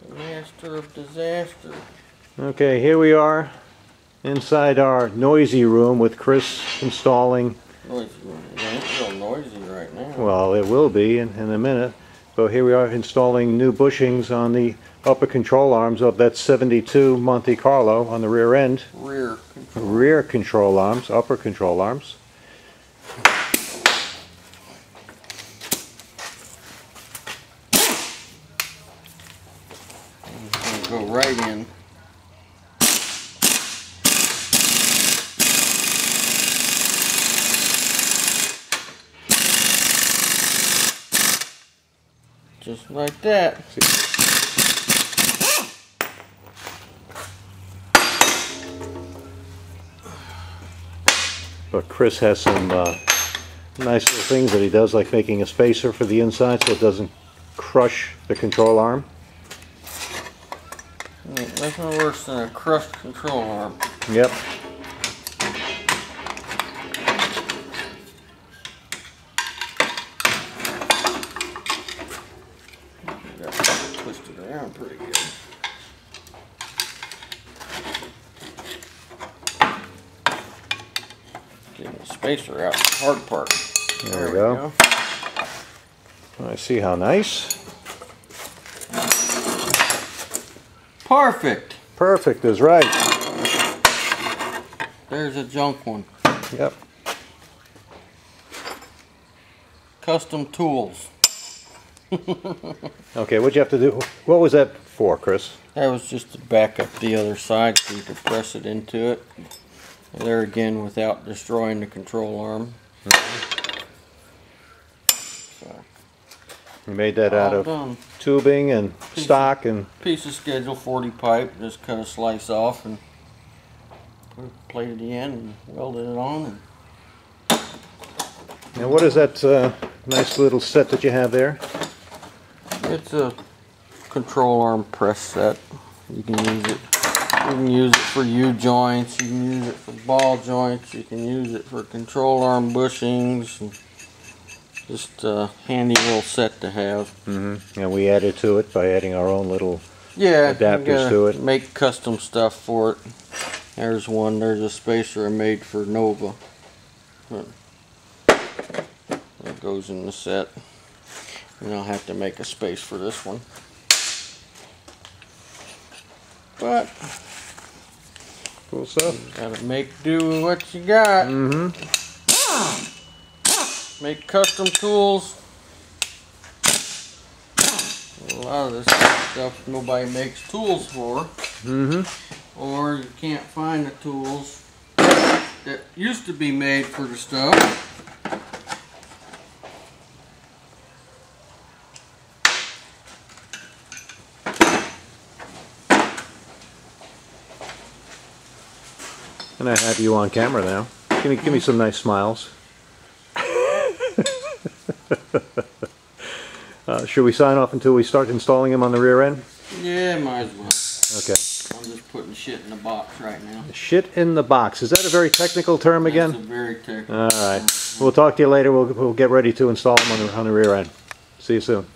The master of disaster. Okay, here we are inside our noisy room with Chris installing. Noisy room. It's real noisy right now. Well, it will be in a minute. So here we are installing new bushings on the upper control arms of that 72 Monte Carlo on the rear end. Rear control arms, upper control arms. Go right in. Just like that. But Chris has some nice little things that he does, like making a spacer for the inside so it doesn't crush the control arm. Nothing worse than a crushed control arm. Yep. Twist it around pretty good. Getting the spacer out, the hard part. There we go. I see how nice. Perfect. Perfect is right. There's a junk one. Yep. Custom tools. Okay, what'd you have to do? What was that for, Chris? That was just to back up the other side so you could press it into it. There again, without destroying the control arm. So, You made that out of done. tubing and stock and... Piece of Schedule 40 pipe, just cut a slice off and put a plate at the end and welded it on. Now what is that nice little set that you have there? It's a control arm press set. You can use it. You can use it for U-joints. You can use it for ball joints. You can use it for control arm bushings. And just a handy little set to have. Mm-hmm. And we added to it by adding our own little adapters to it. Make custom stuff for it. There's one. There's a spacer I made for Nova. That goes in the set. And I'll have to make a space for this one. But cool stuff. Gotta make do with what you got. Mm-hmm. Make custom tools. A lot of this stuff nobody makes tools for. Mm-hmm. Or you can't find the tools that used to be made for the stuff. And I have you on camera now. Give me some nice smiles. Should we sign off until we start installing them on the rear end? Yeah, might as well. Okay. I'm just putting shit in the box right now. Shit in the box. Is that a very technical term again? That's a very technical All right. We'll talk to you later. We'll get ready to install them on the rear end. See you soon.